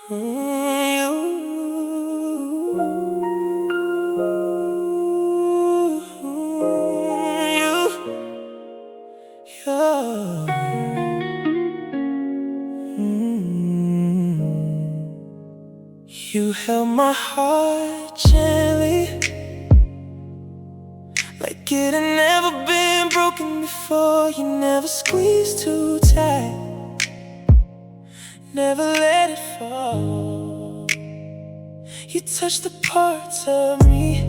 You held my heart gently, like it had never been broken before. You never squeezed too tight, never let it fall. You touched the parts of me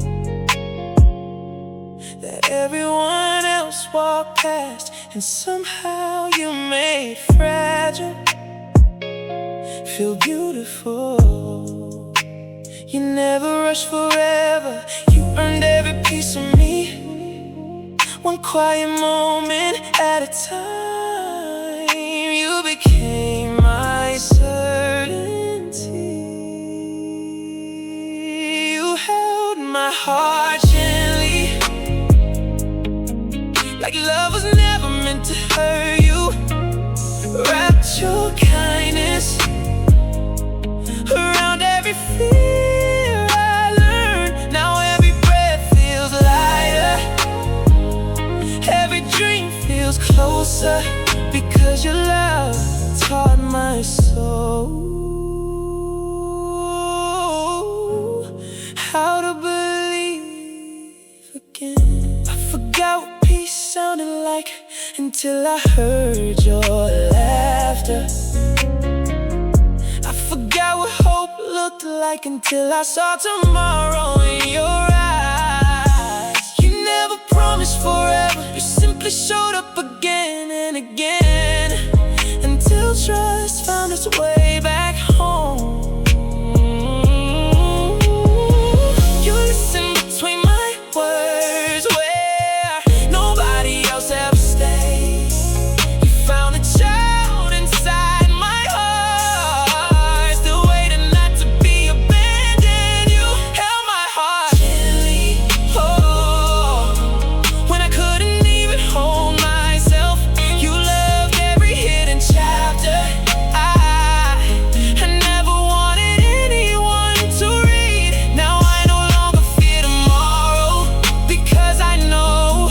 that everyone else walked past, and somehow you made fragile feel beautiful. You never rushed forever, you earned every piece of me, one quiet moment at a time. You became my certainty. You held my heart gently, like love was never meant to hurt you. Wrapped your kindness around every fear I learned. Now every breath feels lighter, every dream feels closer, because your love taught my soul how to believe again. I forgot what peace sounded like until I heard your laughter. I forgot what hope looked like until I saw tomorrow in your eyes. You never promised forever, you simply showed up again and again, until trust found its way back home. You listened between my words where nobody else ever stayed. You found a child inside my heart, still waiting not to be abandoned. You held my heart gently, oh, when I couldn't even hold myself. You loved every hidden chapter I never wanted anyone to read. Now I no longer fear tomorrow, because I know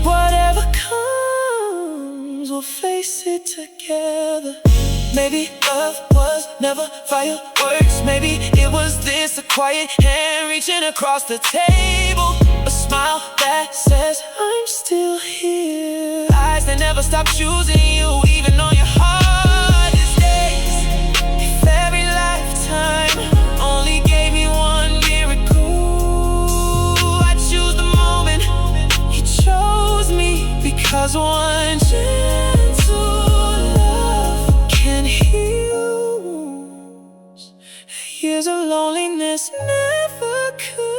whatever comes, we'll face it together. Maybe love was never fireworks, maybe it was this, a quiet hand reaching across the table, a smile that says I'm still here, eyes that never stop choosing you even on your hardest days. If every lifetime only gave me one miracle, I choose the moment you chose me, because one gentle love can heal wounds years of loneliness never could.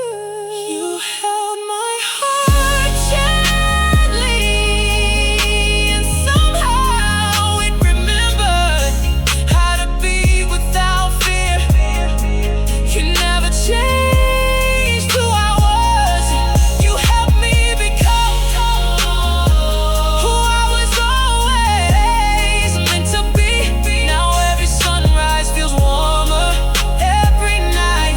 You held my heart gently, and somehow it remembered how to be without fear. You never changed who I was, you helped me become who I was always meant to be. Now every sunrise feels warmer, every night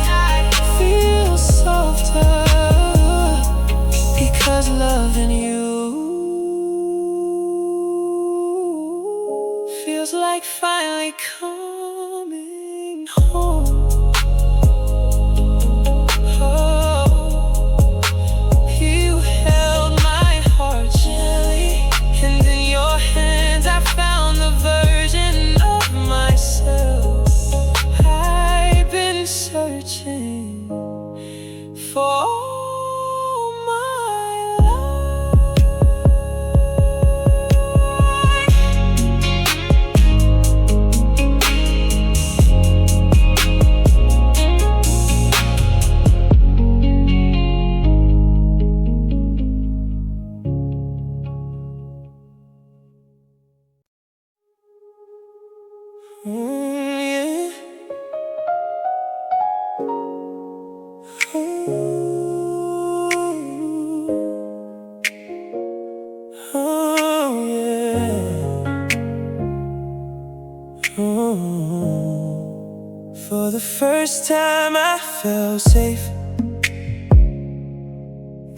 For the first time I felt safe.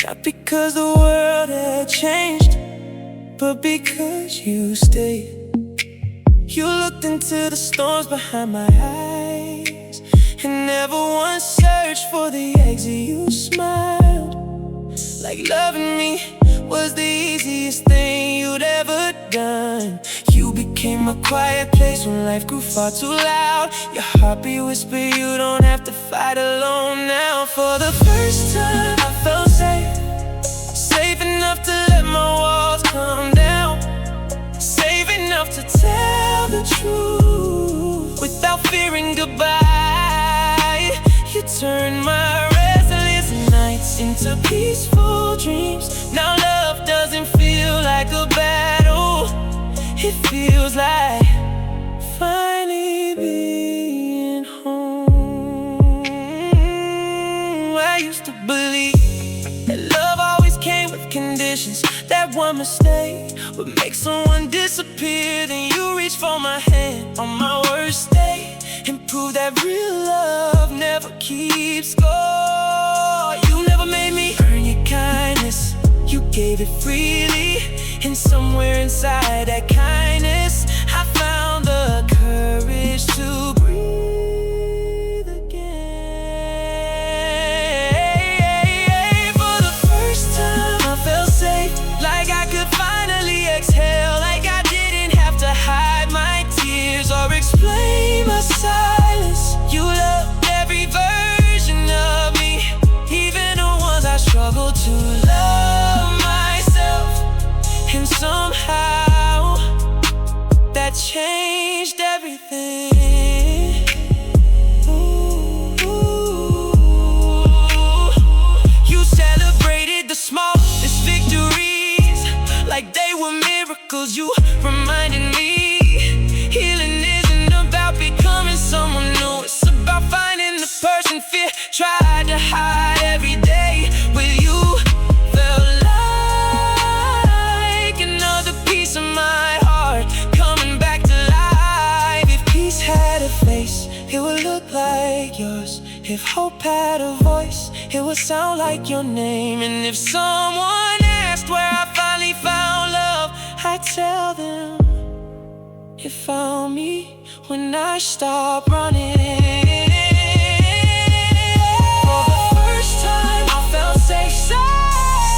Not because the world had changed, but because you stayed. You looked into the storms behind my eyes, and never once searched for the exit. You smiled, like loving me was the easiest thing you'd ever done. You became a quiet place when life grew far too loud. Your heartbeat whispered you don't have to fight alone now. For the first time I felt safe. Safe enough to let my walls come down. Safe enough to tell the truth without fearing goodbye. You turned my restless nights into peaceful dreams. Now love doesn't feel like a battle. It feels like finally being home. I used to believe that love always came with conditions, that one mistake would make someone disappear. Then you reach for my hand on my worst day and prove that real love never keeps score. You never made me earn your kindness, you gave it freely. And somewhere inside that kindness, I found the courage to breathe again. For the first time I felt safe, like I could finally exhale, like I didn't have to hide my tears or explain my silence. You loved every version of me, even the ones I struggled to love myself. And somehow that changed everything. You celebrated the smallest victories like they were miracles. You reminded me healing isn't about becoming someone new. It's about finding the person fear tried to hide every day. With you felt like another piece of my heart coming back to life. If peace had a face, it would look like yours. If hope had a voice, it would sound like your name. And if someone asked where I finally found love, I'd tell them it found me when I stopped running. For the first time I felt safe,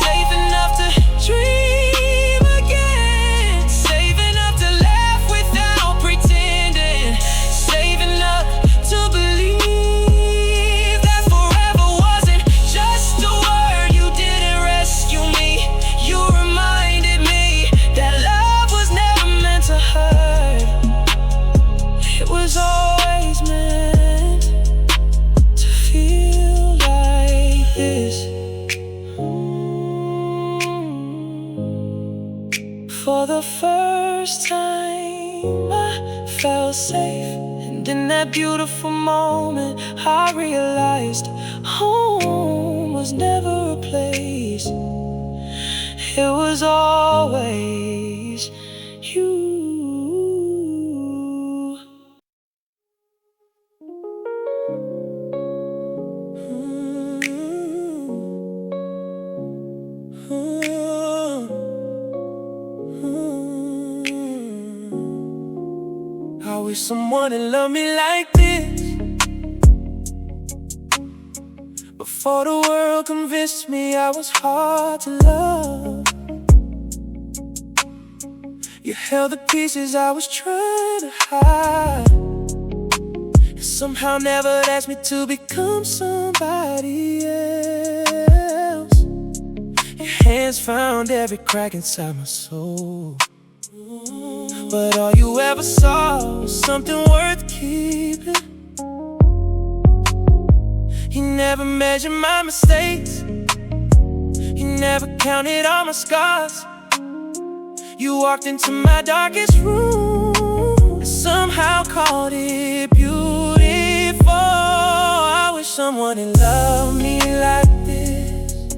safe enough to dream again, safe enough to laugh without pretending, safe enough to believe that forever wasn't just a word. You didn't rescue me, you reminded me that love was never meant to hurt. It was always meant to feel like this. For the first time I felt safe, and in that beautiful moment I realized home was never a place. It was always you. I wish someone had loved me like this before the world convinced me I was hard to love. You held the pieces I was trying to hide, and somehow never asked me to become somebody else. Your hands found every crack inside my soul, but all you ever saw was something worth keeping. You never measured my mistakes, you never counted all my scars. You walked into my darkest room and somehow called it beautiful. I wish someone had loved me like this,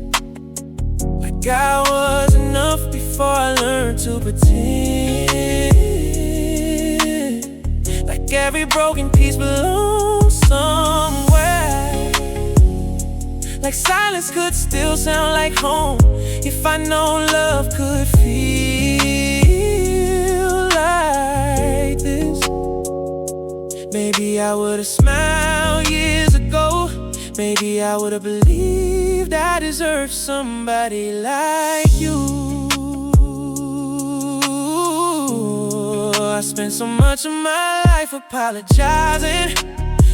like I was enough before I learned to pretend, like every broken piece belongs somewhere. Like silence could still sound like home, if I know love could feel like this. Maybe I would've smiled years ago. Maybe I would've believed I deserved somebody like you. I spent so much of my life apologizing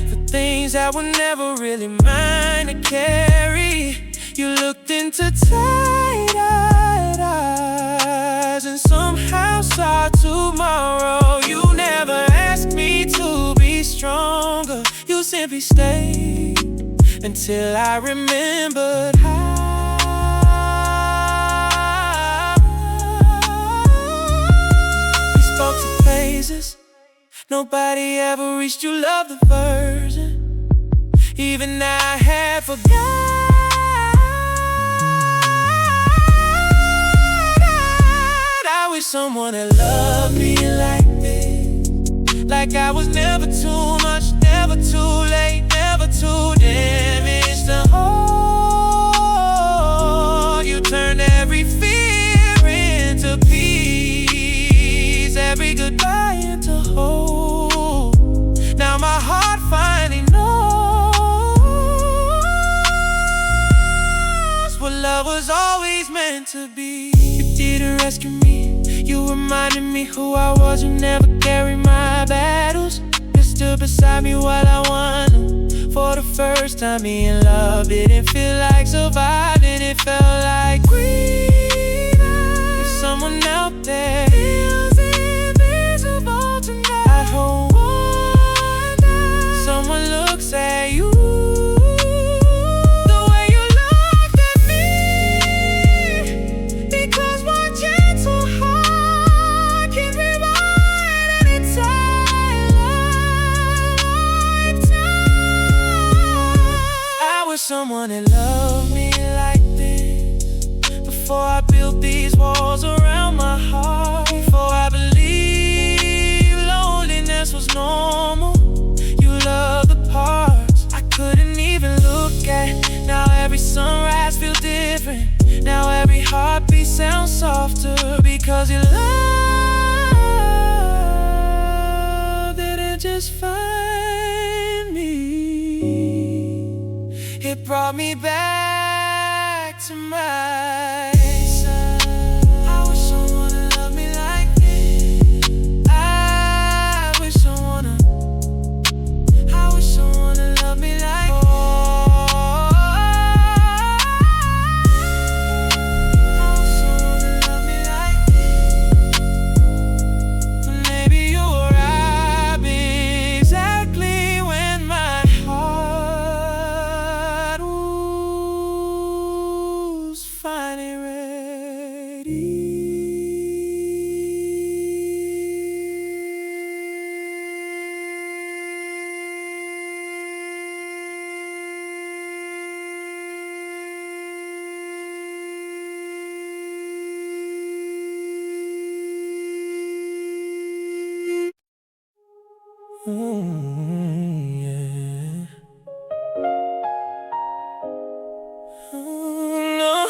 for things that were never really mine to carry. You looked into tight-eyed eyes and somehow saw tomorrow. You never asked me to be stronger. You simply stayed until I remembered how. We spoke to phases. Nobody ever reached your love the version. Even I had forgot. I wish someone had loved me like this. Like I was never too much, never too late, never too damaged to hold. You turned every fear into peace, every goodbye into hope. Now my heart finally knows what love was always meant to be. You didn't rescue me, you reminded me who I was. You never carried my battles. You stood beside me while I won them. For the first time, me in love didn't feel like surviving. It felt like breathing. If someone out there feels invisible tonight, I hope one day someone looks at you the way you looked at me. Because one gentle heart can rewind any lifetime. I wish someone had loved me like this before I built these walls around my heart. Before I believed loneliness was normal. You love the parts I couldn't even look at. Now every sunrise feels different. Now every heartbeat sounds softer. Because your love didn't just find me, it brought me back to myself. I wish someone had loved me like this. I wish someone had loved me like this. I wish someone had loved me like this. But maybe you arrived exactly when my heart was finally ready. Yeah. No.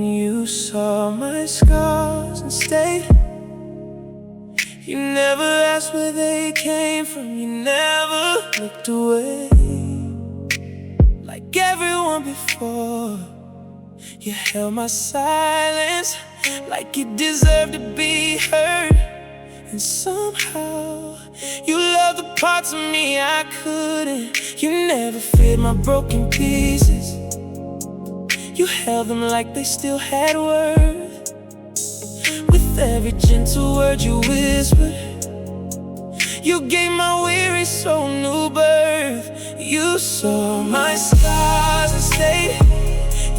You saw my scars and stayed. You never asked where they came from. You never looked away like everyone before. You held my silence like it deserved to be heard. And somehow you loved the parts of me I couldn't. You never feared my broken pieces. You held them like they still had worth. With every gentle word you whispered, you gave my weary soul new birth. You saw my scars and stayed.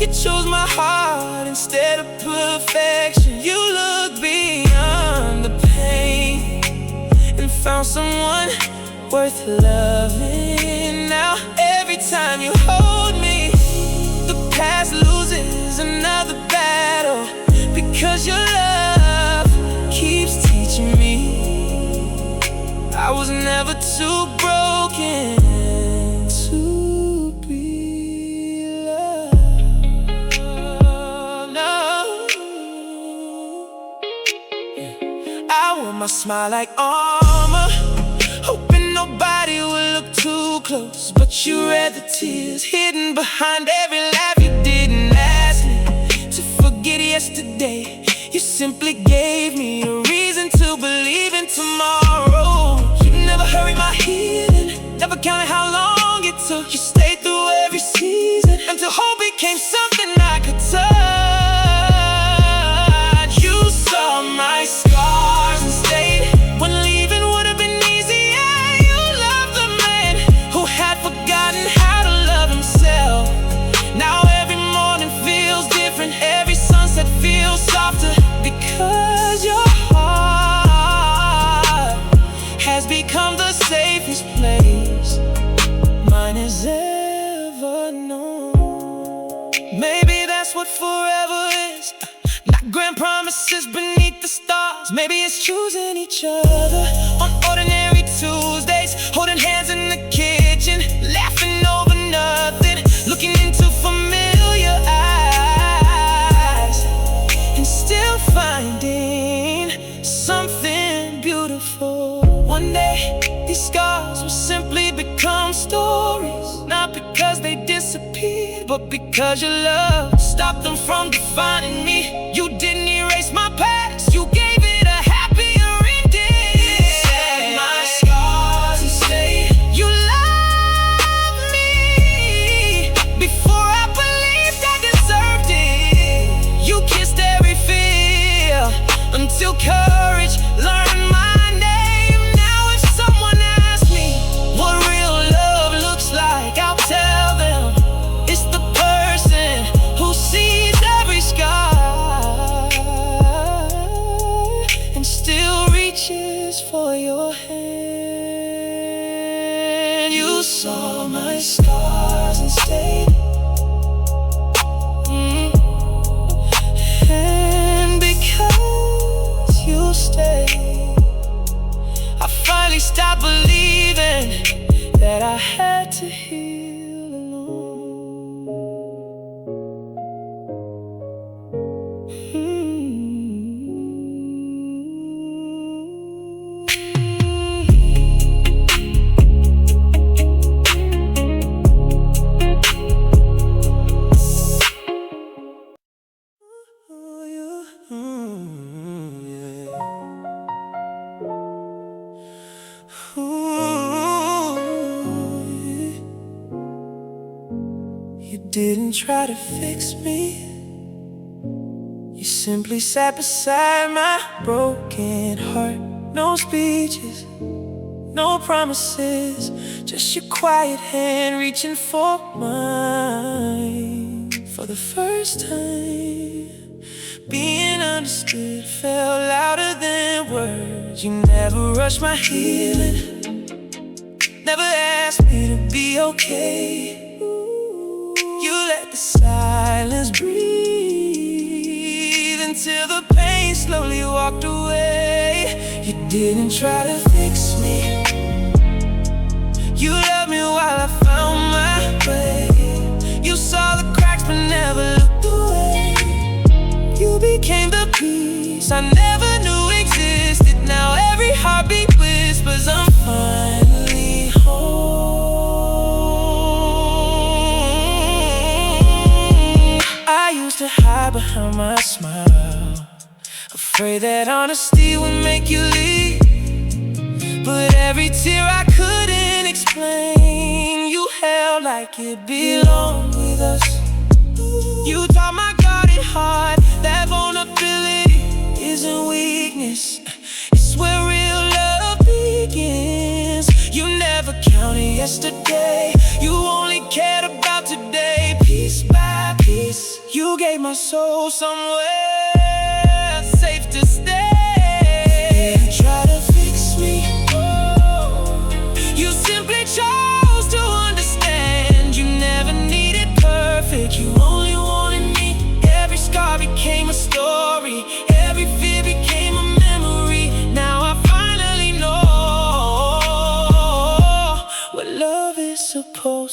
You chose my heart instead of perfection. You looked beyond the pain and found someone worth loving. Now every time you hold me, the past loses another because your love keeps teaching me I was never too broken to be loved. No. I wore my smile like armor, hoping nobody would look too close. But you read the tears hidden behind every laugh. You didn't ask me to forget yesterday. You simply gave me a reason to believe in tomorrow. You never hurried my healing, never counted how long it took. You stayed through every season until hope became something I could touch. You saw my scars and stayed when leaving would have been easier. You loved the man who had forgotten how to love himself. Now every morning feels different, every sunset feels softer, because your heart has become the safest place mine has ever known. Maybe that's what forever is, not grand promises beneath the stars. Maybe it's choosing each other on ordinary Tuesdays, holding hands in the kitchen, laughing over nothing, looking into familiar eyes, and still finding something beautiful. One day, these scars will simply become stories, not because they disappeared, but because your love stopped them from defining me. You didn't erase my past, you gave it a happier ending. Set my scars and say you love me before I believed I deserved it. You kissed every fear until courage learned my name. Now if someone asks me what real love looks like, I'll tell them it's the person who sees every scar and still reaches for your hand. You saw my scars and stayed, and because you stayed, I finally stopped believing that I had to heal alone. You didn't try to fix me, you simply sat beside my broken heart. No speeches, no promises, just your quiet hand reaching for mine. For the first time, being understood felt louder than words. You never rushed my healing, never asked me to be okay. You let the silence breathe until the pain slowly walked away. You didn't try to fix me, you loved me while I found my way. You saw the cracks but never looked away. You became the peace I never knew existed. Now every heartbeat whispers I'm finally home. I used to hide behind my smile, afraid that honesty would make you leave. But every tear I couldn't explain, you held like it belonged with us. You taught my guarded heart that vulnerability isn't weakness, it's where real love begins. You never counted yesterday, you only cared about today. Piece by piece, you gave my soul somewhere safe to stay. You try to fix me, you simply chose to understand. You never needed perfect, you only wanted me. Every scar became a story,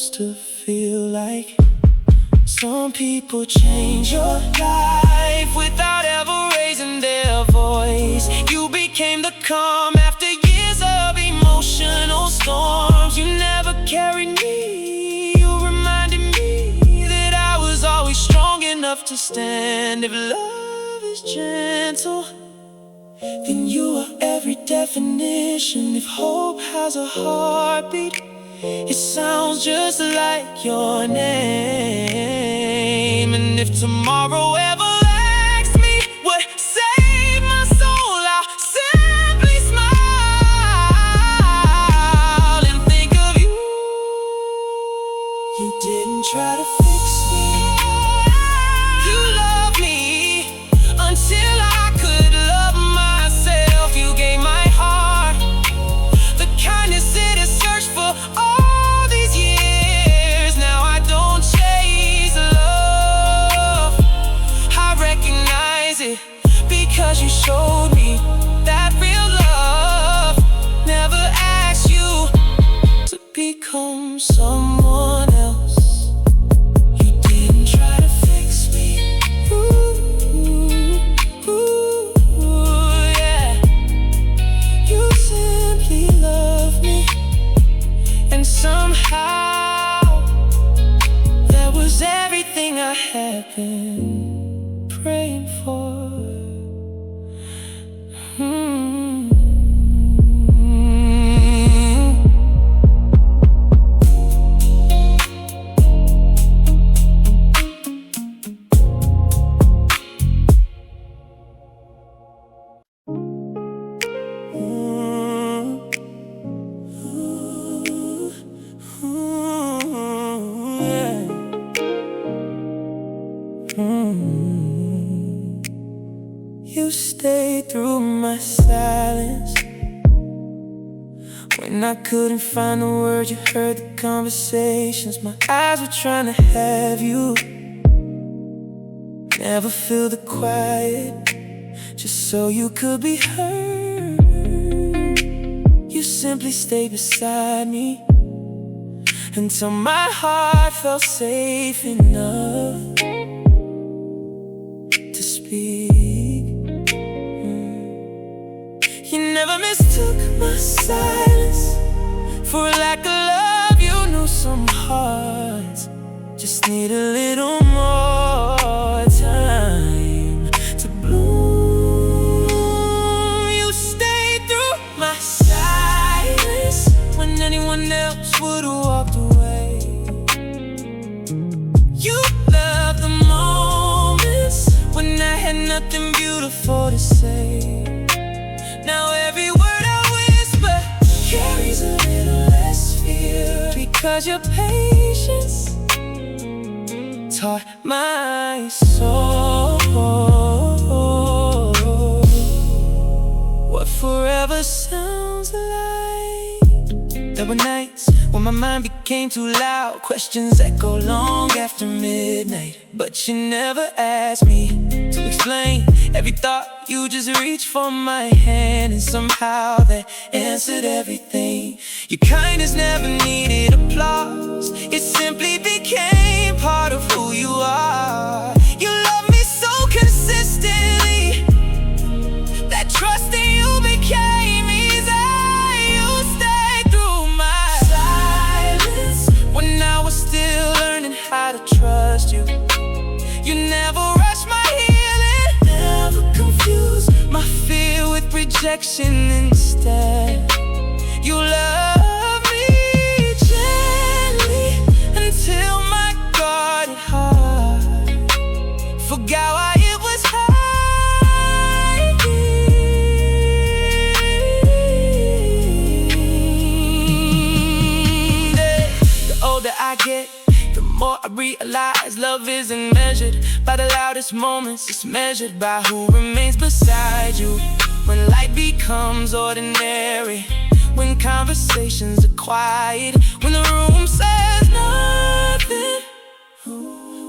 supposed to feel like. Some people change your life without ever raising their voice. You became the calm after years of emotional storms. You never carried me. You reminded me that I was always strong enough to stand. If love is gentle, then you are every definition. If hope has a heartbeat, it sounds just like your name. And if tomorrow ever asks me what saved my soul, I'll simply smile and think of you. You didn't try to fix me. You loved me until I could love myself. You gave my heart the kindness it has searched for all these years. Now I don't chase love, I recognize it, because you showed me that real love never asks you to become someone else. You didn't try to fix me. Yeah. You simply love me. And somehow that was everything I had been praying for. You stayed through my silence when I couldn't find the words. You heard the conversations. My eyes were trying to have you. Never feel the quiet, just so you could be heard. You simply stayed beside me until my heart felt safe enough to speak. You never mistook my silence for a lack of love. You knew some hearts just need a little more time to bloom. You stayed through my silence when anyone else would have walked away. You loved the moments when I had nothing beautiful to say. Now every word I whisper carries a little less fear, because your patience taught my soul what forever sounds like. There were nights when my mind became too loud, questions echo long after midnight, but you never asked me to explain every thought. You just reached for my hand, and somehow that answered everything. Your kindness never needed applause, it simply became part of who you are. You love me so consistently that trust in you became easy. You stayed through my silence when I was still learning how to trust you. You never rushed my healing, never confused my fear with rejection. Instead, you love me gently until my guarded heart forgot why it was hiding. The older I get, the more I realize love isn't measured by the loudest moments. It's measured by who remains beside you when life becomes ordinary, when conversations are quiet, when the room says nothing,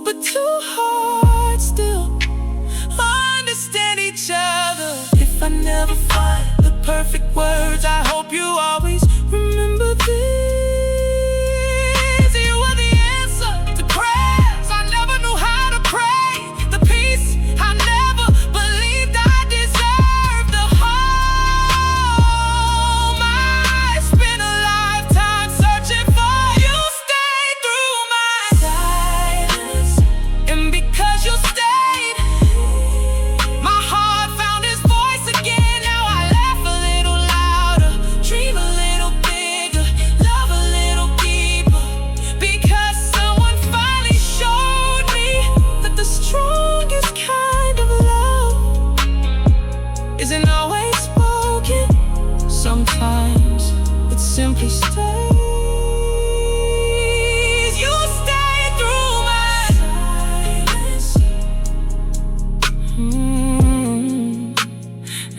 but two hearts still understand each other. If I never find the perfect words, I hope you always remember this. You are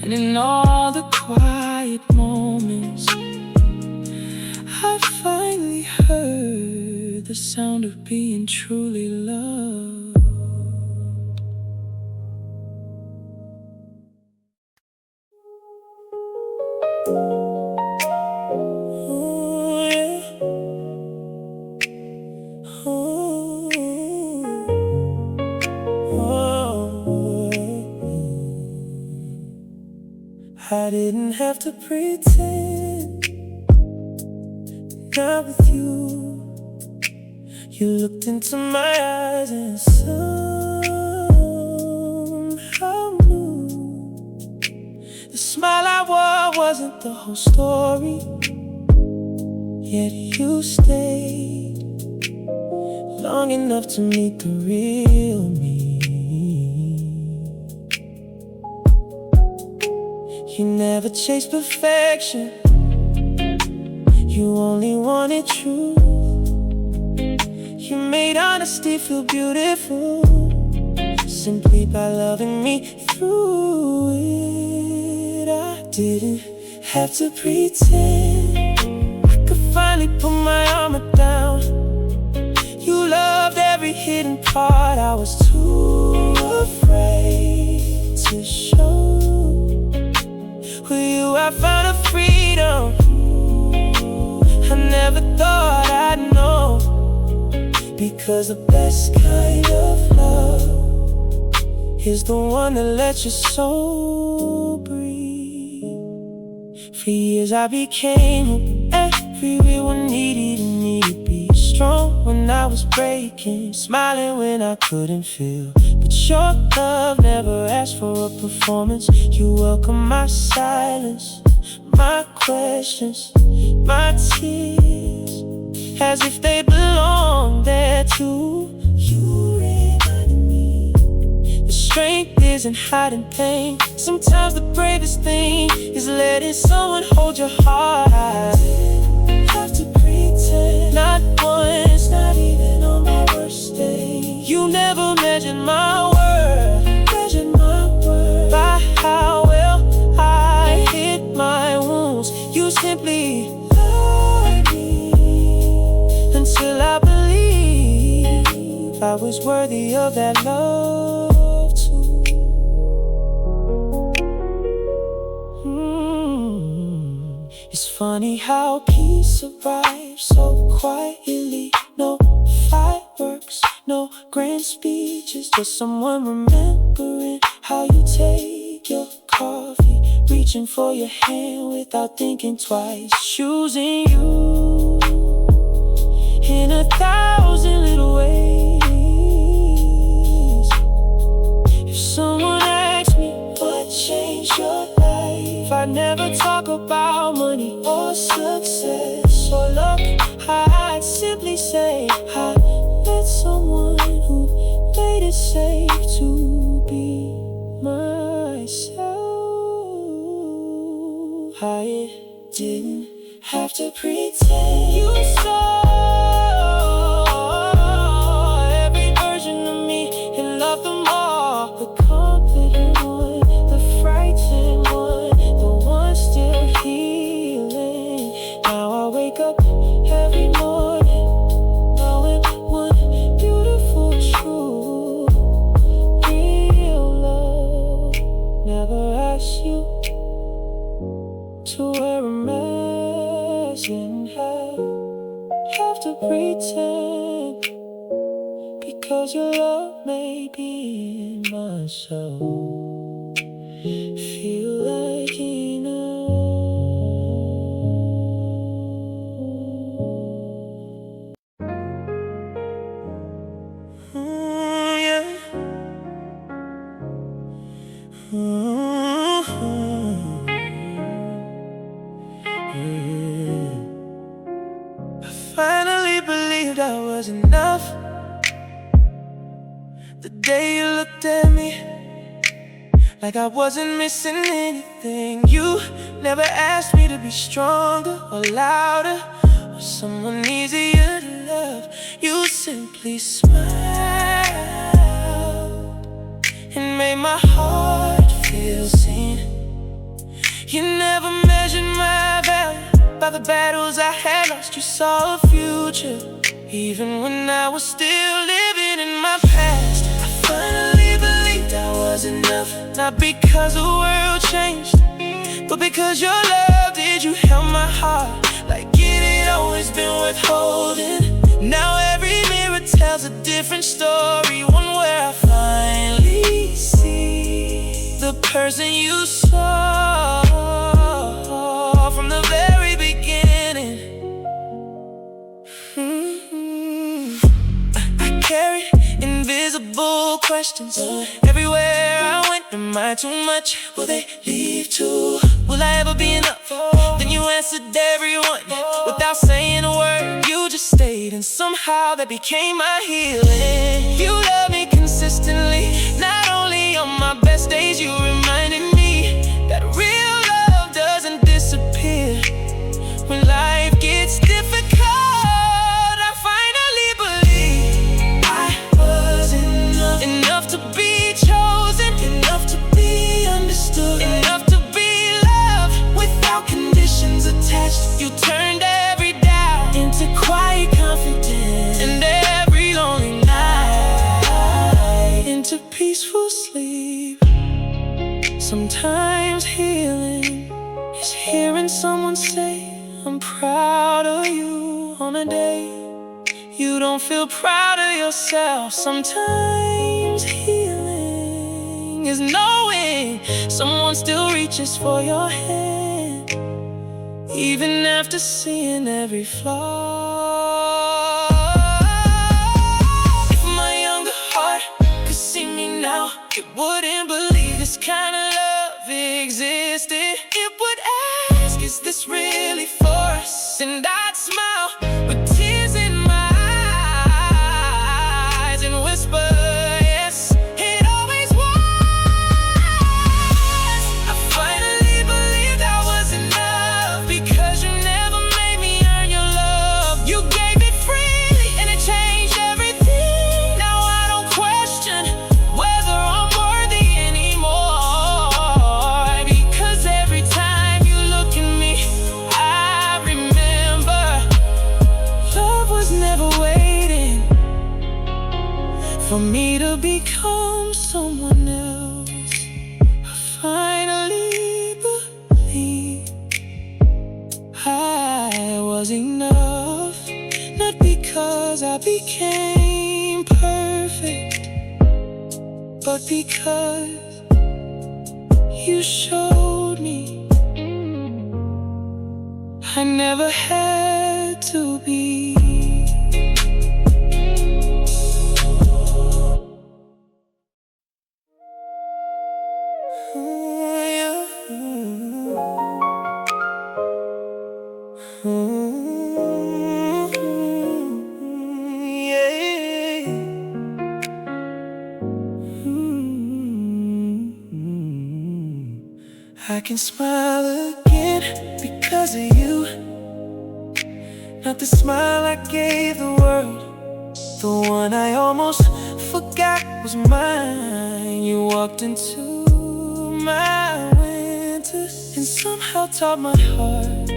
And in all the quiet moments, I finally heard the sound of being truly loved. Oh, yeah. Oh, oh, I didn't have to pretend. Not with you. You looked into my eyes and somehow knew the smile I wore wasn't the whole story. Yet you stayed long enough to meet the real me. You never chased perfection, you only wanted truth. You made honesty feel beautiful simply by loving me through it. I didn't have to pretend. I could finally put my armor down. You loved every hidden part. I was too afraid to show. With you I found a freedom I never thought I'd know. Because the best kind of love is the one that lets your soul breathe. For years I became who everyone needed, and needed to be strong when I was breaking, smiling when I couldn't feel. But your love never asked for a performance. You welcome my silence, my questions, my tears, as if they belong there too. You reminded me the strength isn't hiding pain. Sometimes the bravest thing is letting someone hold your heart. I didn't have to pretend, not once, not even on my worst day. You never measured my worth by how well I hid my wounds. You simply loved me until I believed I was worthy of that love too. It's funny how peace arrives so quietly. No fireworks, no grand speeches, just someone remembering how you take your coffee, reaching for your hand without thinking twice, choosing you in 1,000 little ways. If someone asked me what changed your life, I'd never talk about money or success or luck. I'd simply say I met someone who made it safe to be myself. I didn't have to pretend. You saw every version of me and loved them all. The confident one, the frightened one, the one still healing. Now I wake up every morning knowing one beautiful truth. Real love never asks you to wear a mask and have to pretend, because your love may be in my soul. Feel like enough. Yeah. I finally believed I was enough the day you looked at me like I wasn't missing anything. You never asked me to be stronger or louder or someone easier to love. You simply smiled and made my heart feels seen. You never measured my value by the battles I had lost. You saw a future, even when I was still living in my past. I finally believed I was enough, not because the world changed, but because your love did. You held my heart like it had always been worth holding. Now every mirror tells a different story, one where I finally see the person you saw from the very beginning. I carry invisible questions everywhere I went. Am I too much? Will they leave too? Will I ever be enough? Then you answered everyone without saying a word. You just stayed, and somehow that became my healing. You love me consistently, not only on my best days. You reminded me that real love doesn't disappear when life gets difficult. I finally believe I was enough to be chosen, enough to be understood, enough to be loved without conditions attached. You turned every doubt into quiet confidence, and every lonely night into peaceful sleep. Sometimes healing is hearing someone say, I'm proud of you, on a day you don't feel proud of yourself. Sometimes healing is knowing someone still reaches for your hand, even after seeing every flaw. If my younger heart could see me now, it wouldn't believe this kind of love existed. It would ask, is this really for us? And I'd smile with tears in my eyes and whisper, yes, it always was. I finally believed I was enough, because you never made me earn your love. You gave it freely and it changed everything. Now I don't question whether I'm worthy anymore, because every time you look at me, I remember love was never waiting for me to become someone else. I finally believe I was enough, not because I became perfect, but because you showed me I never had to be. I can smile again because of you, not the smile I gave the world, the one I almost forgot was mine. You walked into my winter and somehow taught my heart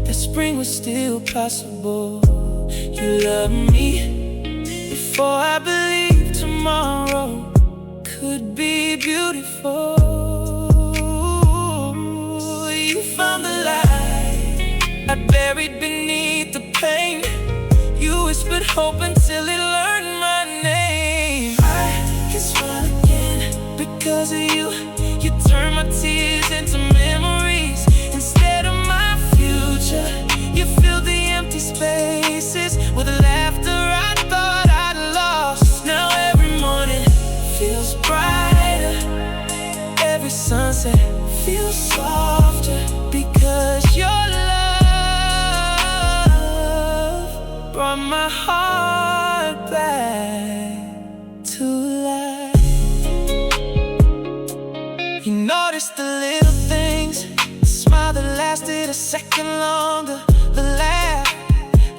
that spring was still possible. You loved me before I believed tomorrow could be beautiful. You found the light I buried beneath the pain. You whispered hope until it learned my name. I can smile again because of you. You turned my tears into memories instead of my future. You filled the empty spaces with laughter I thought I'd lost. Now every morning feels brighter, every sunset feels softer, because your love brought my heart back to life. You noticed the little things, the smile that lasted a second longer, the laugh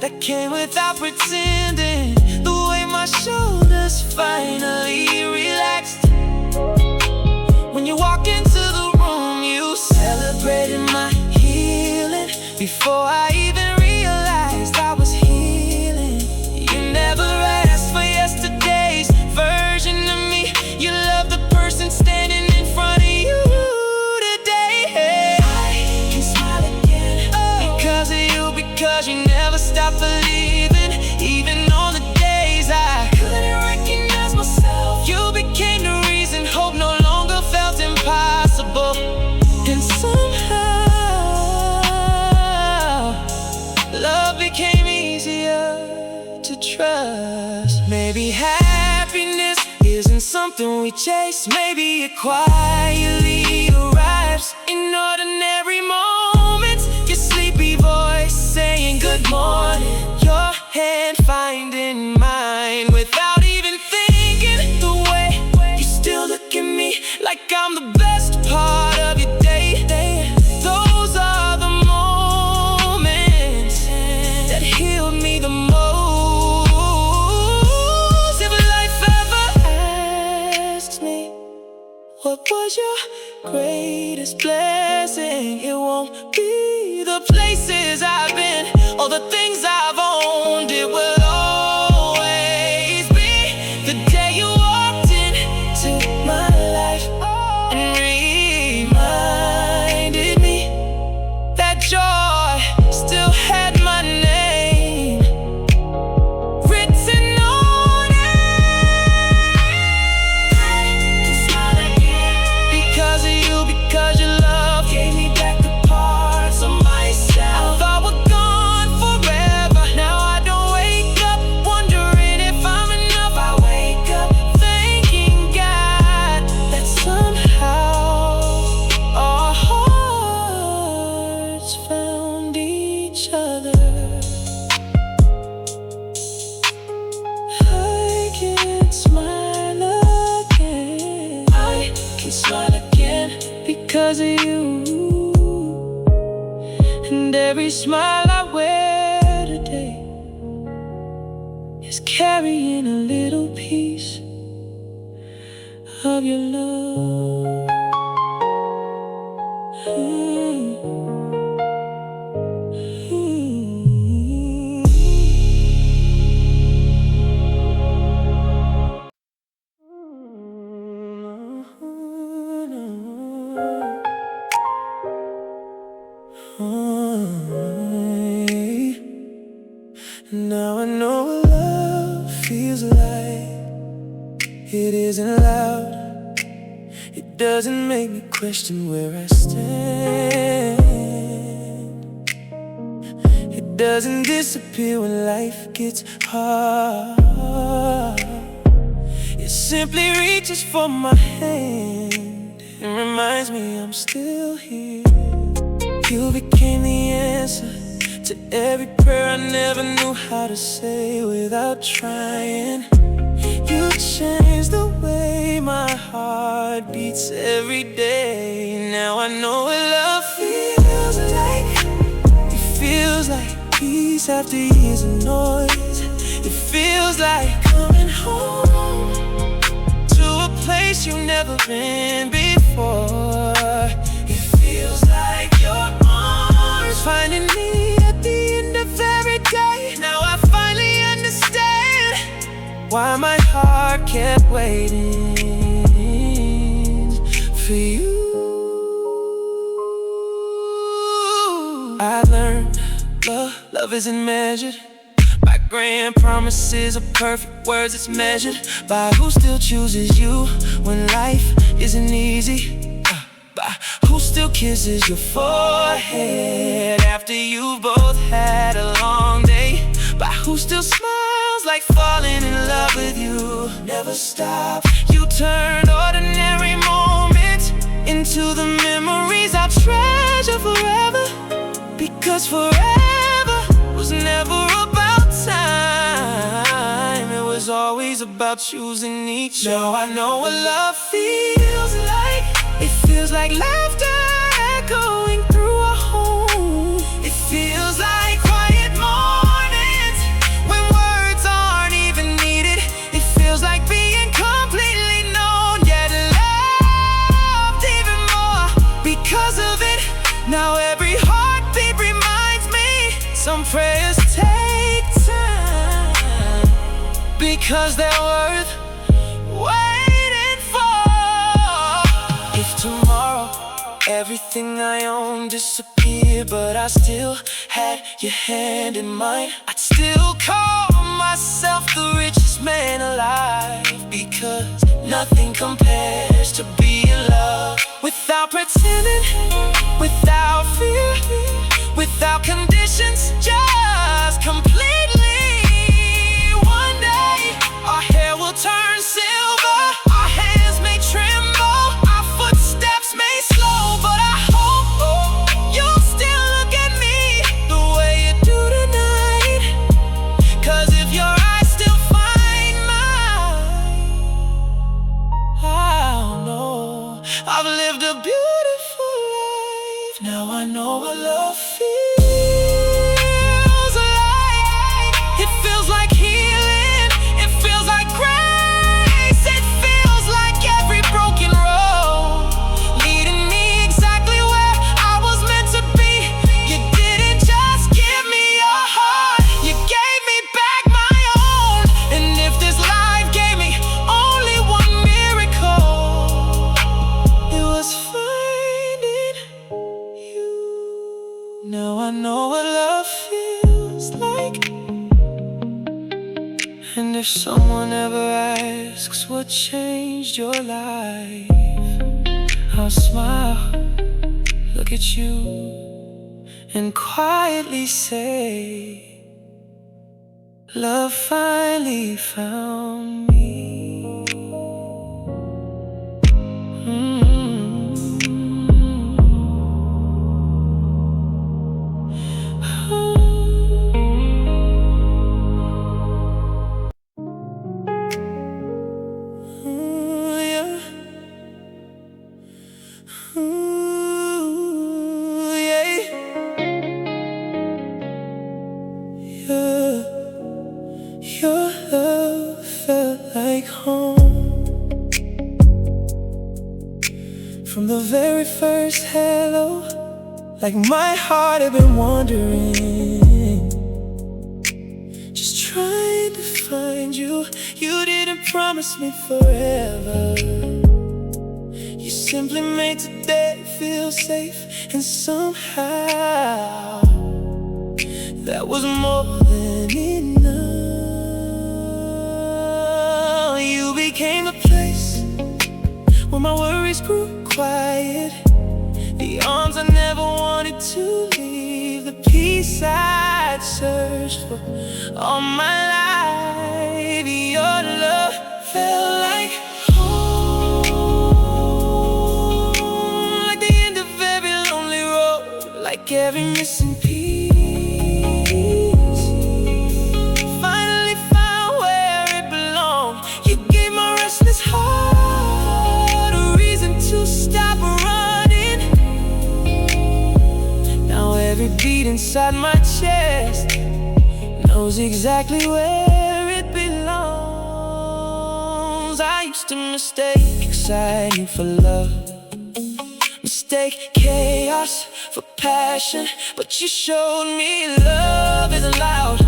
that came without pretending, the way my shoulders finally relaxed. something we chase. Maybe it quietly arrives in ordinary moments. Your sleepy voice saying good morning, your hand finding mine without even thinking. The way you still look at me like I'm the best part of your day. Those are the moments that healed me the most. If life ever asks me, what was your greatest blessing? It won't be the places I've been or the things I've owned. It will always be the day you walked into my life and reminded me that joy still had my name written on it. Because of you, because your love gave me back the parts of myself I thought were gone forever. Now I don't wake up wondering if I'm enough. I wake up thanking God that somehow our hearts found each other. I can smile again. I can smile again because of you. And every smile I wear today is carrying a little piece of your love. Now I know what love feels like. It isn't loud. It doesn't make me question where I stand. It doesn't disappear when life gets hard. It simply reaches for my hand and reminds me I'm still here. You became the answer to every prayer I never knew how to say without trying. You changed the way my heart beats every day. Now I know what love feels like. It feels like peace after years of noise. It feels like coming home to a place you've never been before. It feels like your arms finding me at the end of every day. Now I finally understand why my heart kept waiting for you. I learned love isn't measured by grand promises or perfect words. It's measured by who still chooses you when life isn't easy, by who still kisses your forehead after you both had a long day, by who still smiles like falling in love with you. Never stop. You turned ordinary moments into the memories I'll treasure forever. Because forever was never about time. It was always about choosing each other. Now I know what love feels like. It feels like laughter echoing through a home. It feels like quiet mornings when words aren't even needed. It feels like being completely known, yet loved even more because of it. Now every heartbeat reminds me some prayers take time because they're worth waiting for. If tomorrow everything I own disappeared, but I still had your hand in mine, I'd still call myself the richest man alive. Because nothing compares to being loved without pretending, without fear, without conditions, just completely. One day our hair will turn silver, our hands I've lived a beautiful life. Now I know what love feels like. It feels like healing. It feels like grace. It feels like every broken road leading me exactly where I was meant to be. You didn't just give me your heart, you gave me back my own. And if this life gave me only one miracle, it was finding you. Now I know what love feels like. And if someone ever asks what changed your life, I'll smile, look at you, and quietly say, love finally found me. Your love felt like home. From the very first hello, like my heart had been wandering, just trying to find you. You didn't promise me forever. You simply made today feel safe, and somehow that was more than enough. You became a place where my worries grew quiet, the arms I never wanted to leave, the peace I'd searched for all my life. Your love felt like home, like the end of every lonely road, like every missing piece. Finally found where it belonged. You gave my restless heart a reason to stop running. Now every beat inside my chest knows exactly where it belongs. I used to mistake excitement for love, mistake chaos for passion, but you showed me love isn't loud.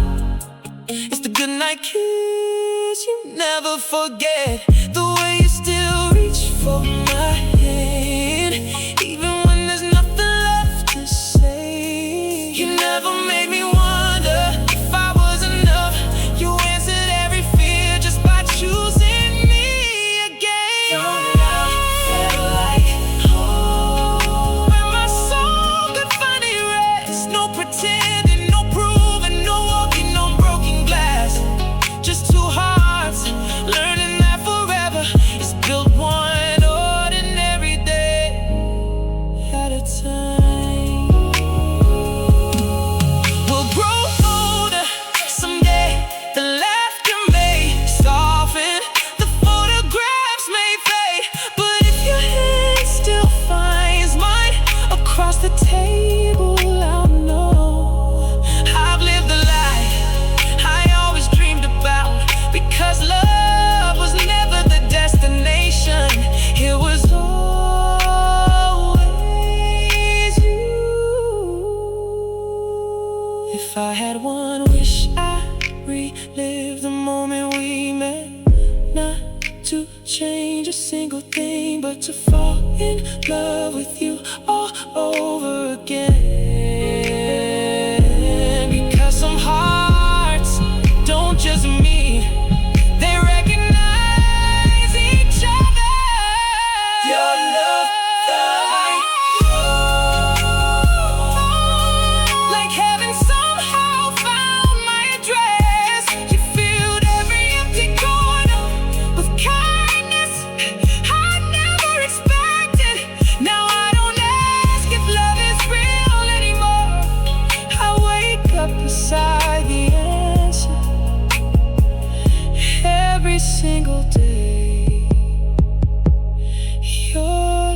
It's the goodnight kiss you never forget, the way you still reach for my hand, even when there's nothing left to say. You never made me wonder if I was enough. You answered every fear just by choosing me again. Your love felt like home, where my soul could find a rest. No pretending, no proving, no walking on broken glass. Just two hearts learning that forever is built one ordinary day at a time. We'll grow older someday. The laughter may soften, the photographs may fade, but if your hand still finds mine across the table, I'll know I've lived the life I always dreamed about. Because love was never the destination, it was always you. If I had one wish, I'd relive the moment we met. Not to change a single thing, but to fall in love with you all over again. Because some hearts don't just meet, they recognize each other. Your love felt like home, like heaven somehow found my address. You filled every empty corner with kindness I never expected. Now I don't ask if love is real anymore. I wake up beside the answer every single day. Your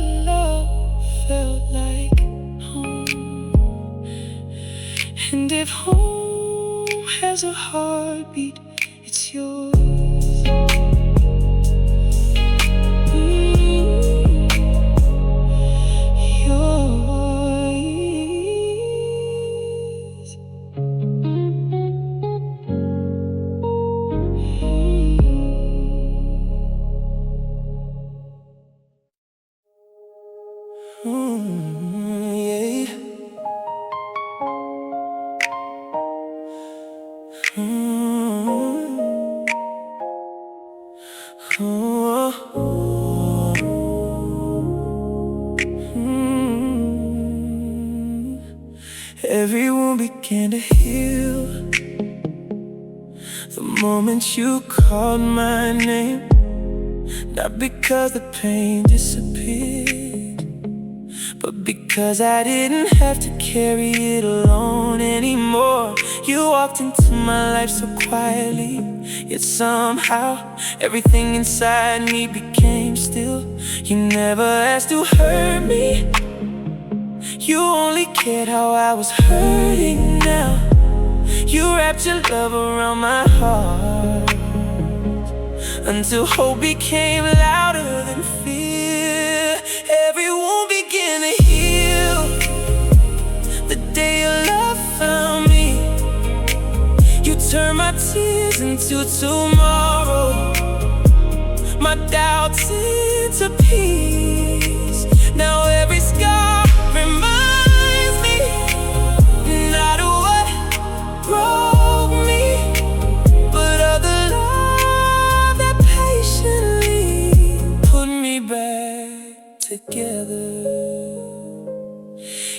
if home has a heartbeat, it's yours. Yeah. Every wound began to heal the moment you called my name. Not because the pain disappeared, but because I didn't have to carry it alone anymore. You walked into my life so quietly, yet somehow everything inside me became still. You never asked to hurt me, you only cared how I was hurting now. You wrapped your love around my heart until hope became louder than fear. Every wound began to heal the day your love found me. You turned my tears into tomorrow, my doubts into peace. Now every scar reminds me not of what broke me, but of the love that patiently put me back together.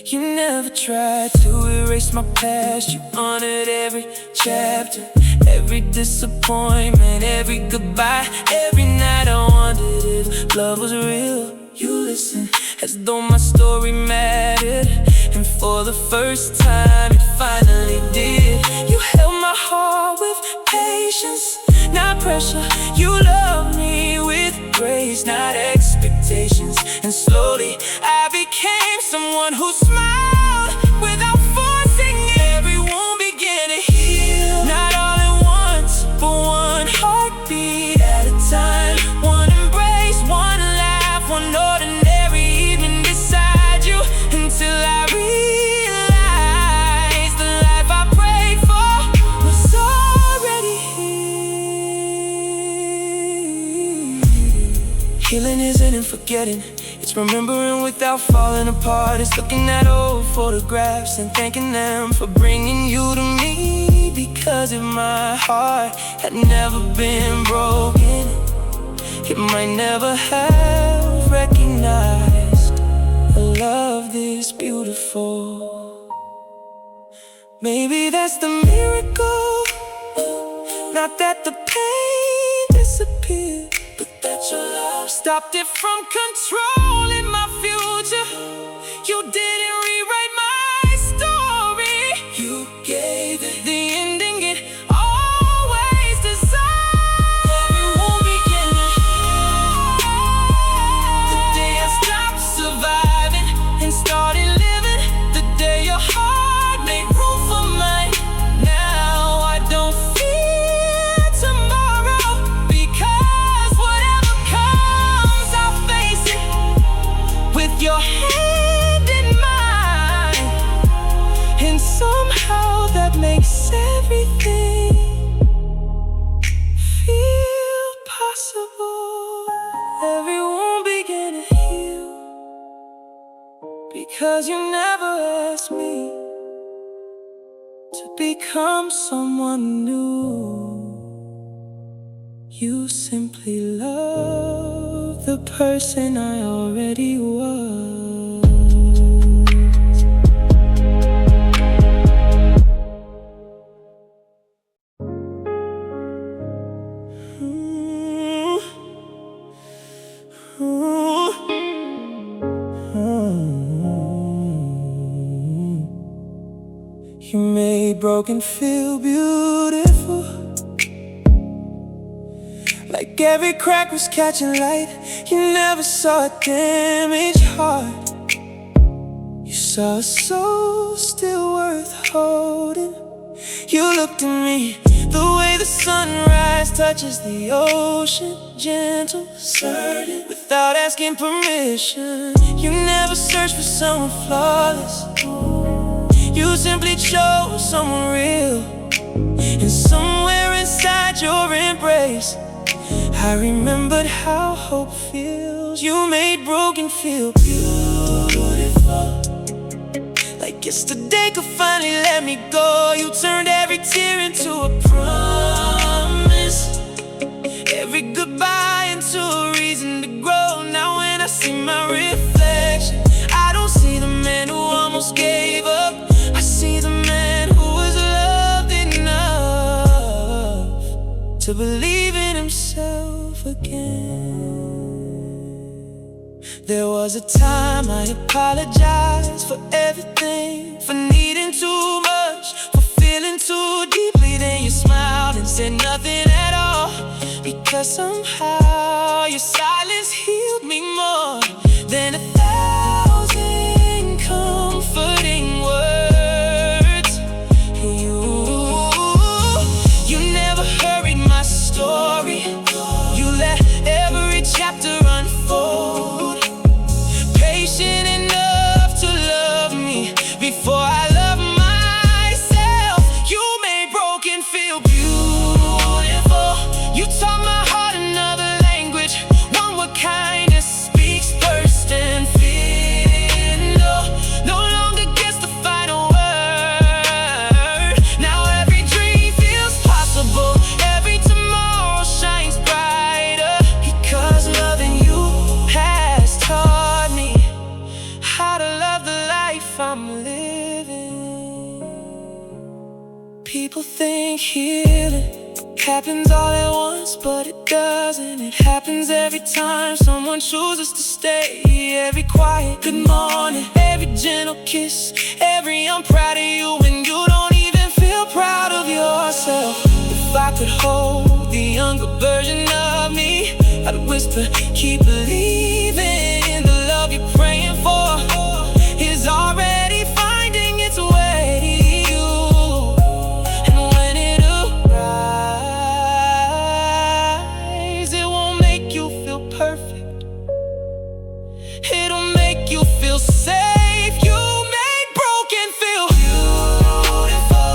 You never tried to erase my past. You honored every chapter, every disappointment, every goodbye. Every night I wondered if love was real. You listened as though my story mattered, and for the first time it finally did. You held my heart with patience, not pressure. You loved me with grace, not expectations. And slowly I became someone who smiled without forcing it. Every wound began to heal, not all at once, but one heartbeat at a time. One embrace, one laugh, one ordinary evening beside you, until I realized the life I prayed for was already here. Healing isn't in forgetting, it's remembering without falling apart. It's looking at old photographs and thanking them for bringing you to me. Because if my heart had never been broken, it might never have recognized a love this beautiful. Maybe that's the miracle, not that the pain disappeared, but that your love stopped it from controlling my future. You didn't rewrite my story, you gave it the ending it always designed. Every wound began to heal the day I stopped surviving and started living. The day your heart made room for mine. Now I don't fear tomorrow, because whatever comes I'll face it with your hand in mine. And somehow that makes everything feel possible. Every wound began to heal because you never asked me to become someone new. You simply love the person I already was. You made broken feel beautiful, like every crack was catching light. You never saw a damaged heart, You saw a soul still worth holding. You looked at me the way the sunrise touches the ocean, gentle, certain, without asking permission. You never searched for someone flawless. You simply chose someone real. And somewhere inside your embrace, I remembered how hope feels. You made broken feel beautiful, like yesterday could finally let me go. You turned every tear into a promise, every goodbye into a reason to grow. Now when I see my reflection, I don't see the man who almost gave up. I see the man who was loved enough to believe in himself again. There was a time I apologized for everything, for needing too much, for feeling too deeply. Then you smiled and said nothing at all, because somehow your silence healed me more than 1,000 comforting words. You never hurried my story. You let every chapter unfold, patient enough to love me before I love myself. You made broken feel beautiful. You taught my heart another language, one where kindness speaks first and fear no longer gets the final word. Now every dream feels possible, every tomorrow shines brighter, because loving you has taught me how to love the life I'm living. People think healing happens all at once, but it doesn't. It happens every time someone chooses to stay. Every quiet good morning, every gentle kiss, every I'm proud of you when you don't even feel proud of yourself. If I could hold the younger version of me, I'd whisper, keep believing in the love you're praying for is already finding its way to you. And when it arrives, it won't make you feel perfect, it'll make you feel safe. You made broken feel beautiful,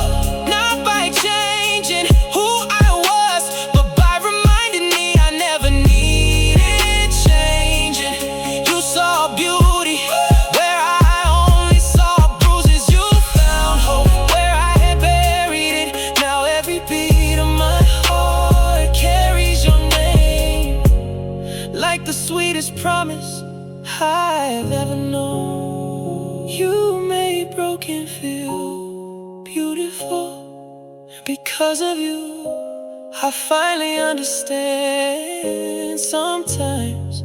not by changing who I was, but by reminding me I never needed changing. You saw beauty where I only saw bruises. You found hope where I had buried it. Now every beat of my heart carries your name, like the sweetest promise I've ever known. You made broken feel beautiful, and because of you, I finally understand. Sometimes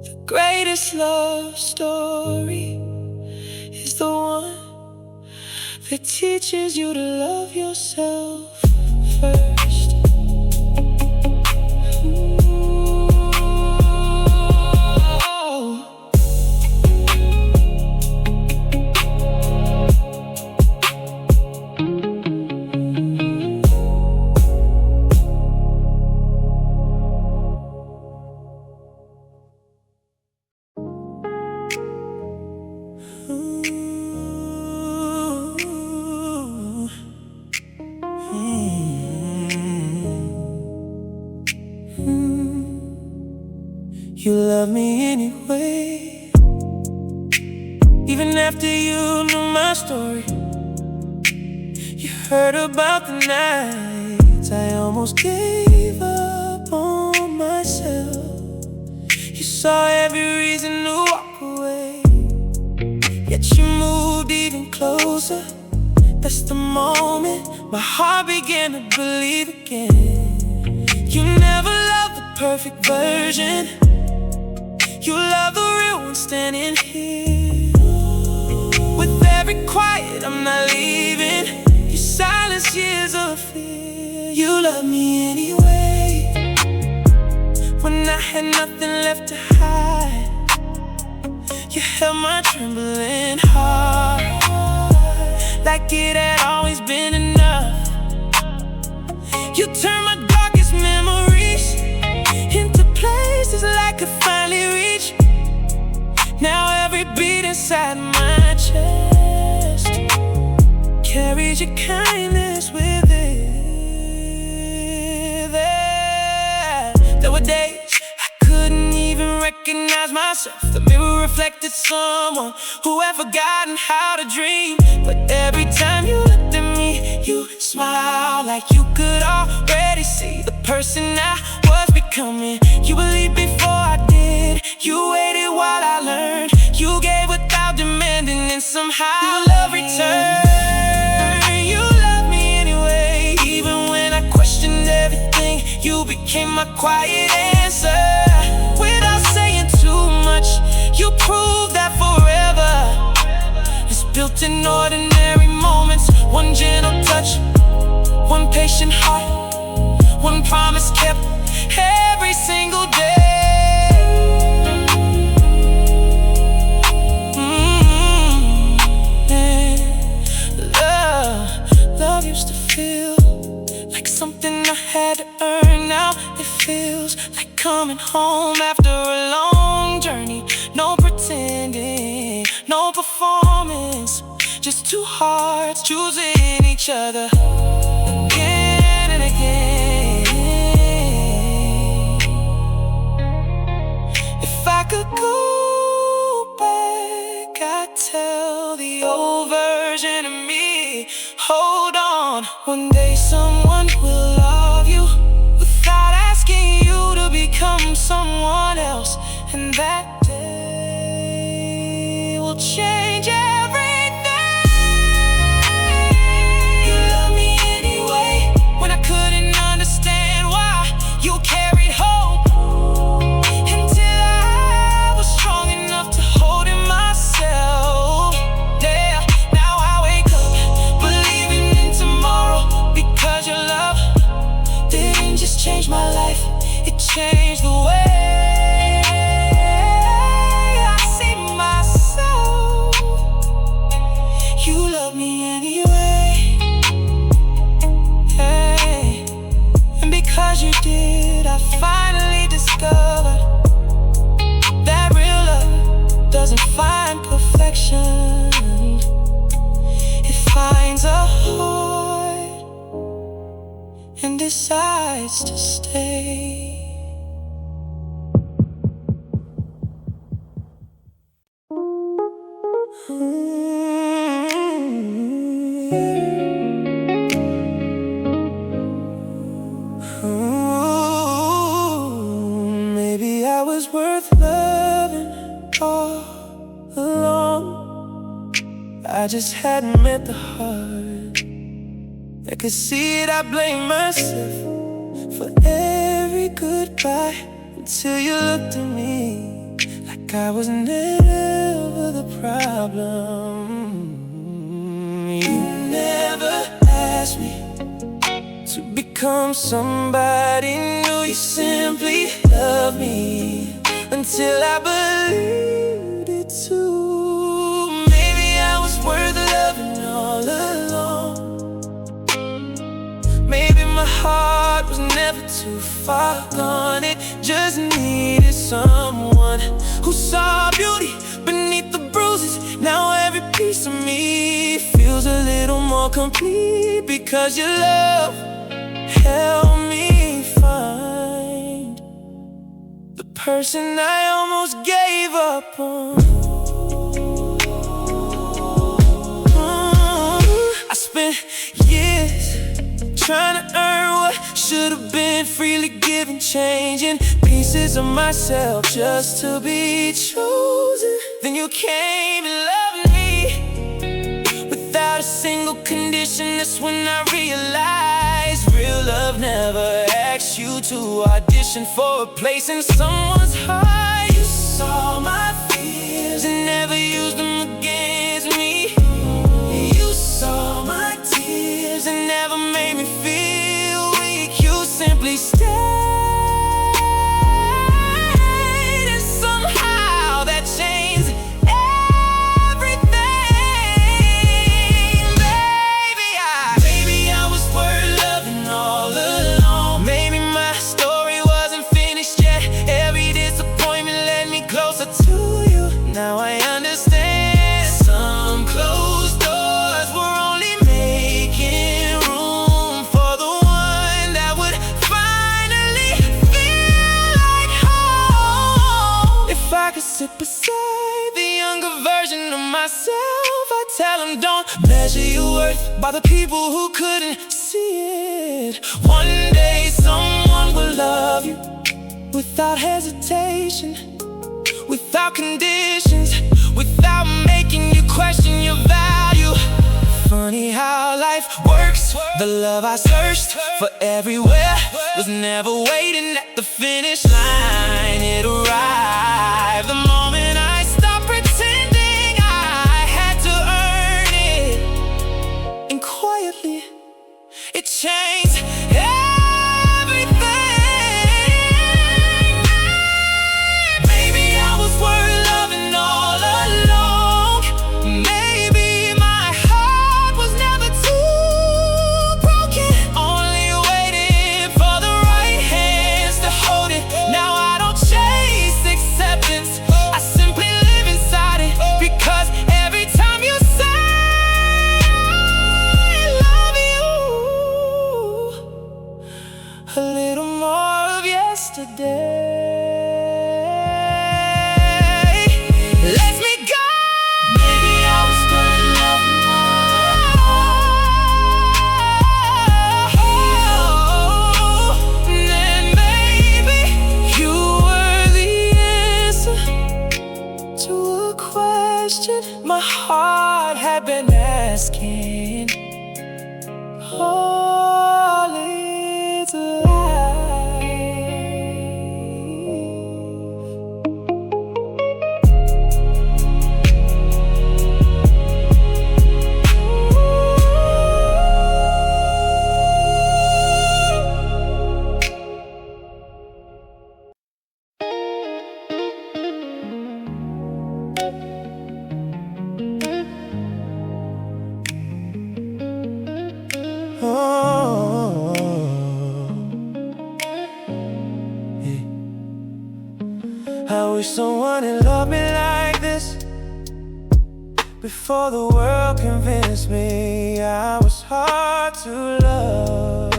the greatest love story is the one that teaches you to love yourself first. You love me anyway, even after you knew my story. You heard about the nights I almost gave up on myself. You saw every reason to walk away, yet you moved even closer. That's the moment my heart began to believe again. You never loved the perfect version, you love the real one standing here. With every quiet, I'm not leaving. You silence years of fear. You love me anyway, when I had nothing left to hide. You held my trembling heart like it had always been enough. You turned my darkest memories into places I could finally reach. Now every beat inside my chest carries your kindness with it. There were days I couldn't even recognize myself. The mirror reflected someone who had forgotten how to dream. But every time you looked at me, you smiled like you could already see the person I was becoming. You believed before I did. You waited while I learned. You gave without demanding, and somehow love returned. You loved me anyway, even when I questioned everything. You became my quiet answer. Without saying too much, you proved that forever is built in ordinary moments. One gentle touch, one patient heart, one promise kept every single day. Love used to feel like something I had to earn. Now it feels like coming home after a long journey. No pretending, no performance, just two hearts choosing each other again and again. If I could go back, I'd tell the old version of me, hold on, one day someone will love you without asking you to become someone else. And that day will change everything. You love me anyway, when I couldn't understand why. You carried hope until I was strong enough to hold it myself. Yeah, now I wake up believing in tomorrow, because your love didn't just change my life, it changed the way I see myself. You love me anyway, hey. And because you did, I finally discovered that real love doesn't find perfection. It finds a heart and decides to stay. Maybe I was worth loving all along. I just hadn't met the heart that could see it. I blame myself for every goodbye until you looked at me like I was never the problem. You never asked me to become somebody new. You simply loved me until I believed it too. Maybe I was worth loving all along. Maybe my heart was never too far gone. It just needed someone who saw beauty beneath the bruises. Now every piece of me feels a little more complete, because your love helped me find the person I almost gave up on. I spent years trying to earn what should have been freely given, changing pieces of myself just to be chosen. Then you came and loved me without a single condition. That's when I realized real love never asks you to audition for a place in someone's heart. You saw my fears and never used them against me. You saw my tears and never made me feel weak. You simply stayed, and somehow that changed everything. closer to you. Now I understand. Some closed doors were only making room for the one that would finally feel like home. If I could sit beside the younger version of myself, I'd tell him, don't measure your worth by the people who couldn't see it. One day someone will love you without hesitation, without conditions, without making you question your value. Funny how life works. The love I searched for everywhere was never waiting at the finish line. It arrived the moment I stopped pretending I had to earn it, and quietly it changed everything. Maybe I was worth loving all along. Maybe my heart was never too broken, only waiting for the right hands to hold it. Now I don't chase acceptance, I simply live inside it. Because every time you say I love you, a little more of yesterday lets me go. Maybe I was still in love with then maybe you were the answer to a question my heart had been asking all its life. Oh, yeah. I wish someone had loved me like this before the world convinced me I was hard to love.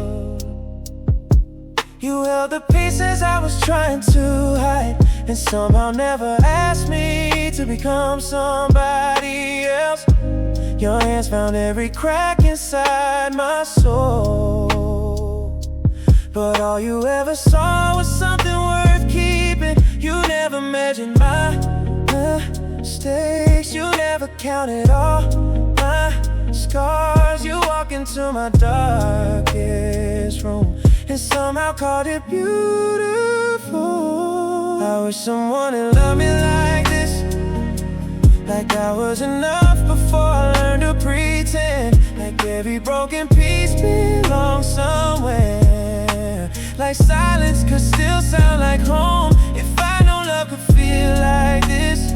You held the pieces I was trying to hide, and somehow never asked me to become somebody else. Your hands found every crack inside my soul, but all you ever saw was something worth keeping. You never measured my mistakes, you never counted all my scars. You walk into my darkest room and somehow called it beautiful. I wish someone had loved me like this, like I was enough before I learned to pretend, like every broken piece belongs somewhere, like silence could still sound like home. If I know love could feel like this,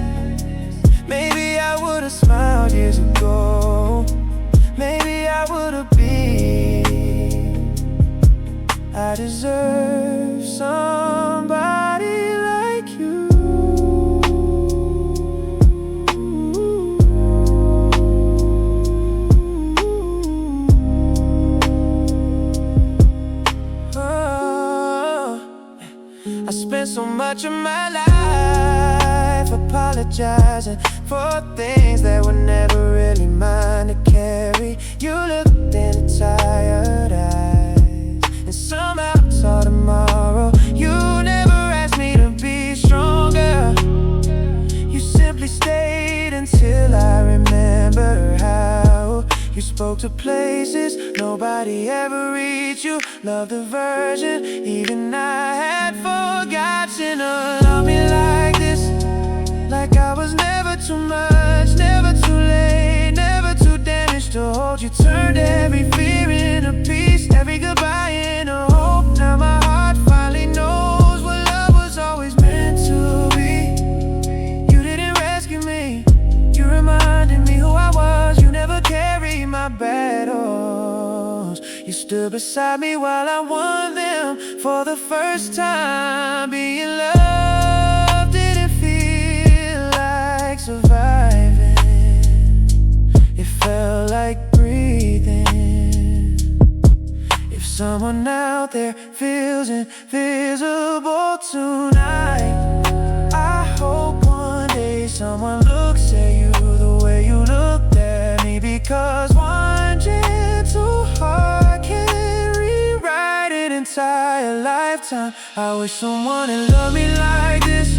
maybe I would've smiled years ago. Maybe I would've been. I deserve somebody like you. I spent so much of my life apologizing for things that were never really mine to carry. You looked into tired eyes and somehow saw tomorrow. You never asked me to be stronger, you simply stayed until I remember how you spoke to places nobody ever reached. You loved the version even I had forgotten. Love me like this, like I was never too much, never too late, never too damaged to hold you. Turned every fear into peace, every goodbye into hope. Now my heart finally knows what love was always meant to be. You didn't rescue me, you reminded me who I was. You never carried my battles, you stood beside me while I won them for the first time. Being loved didn't feel someone out there feels invisible tonight. I hope one day someone looks at you the way you looked at me, because one gentle heart can rewrite an entire lifetime. I wish someone had loved me like this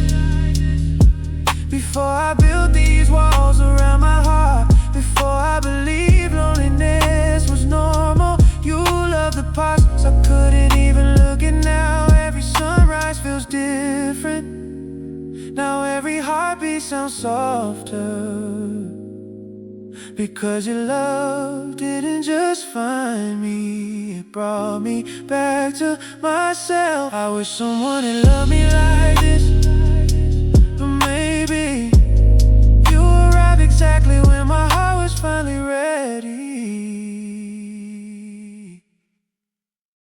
before I built these walls around my heart, before I believed loneliness was normal. You love the past, so I couldn't even look at now. Every sunrise feels different. Now every heartbeat sounds softer, because your love didn't just find me, it brought me back to myself. I wish someone had loved me like this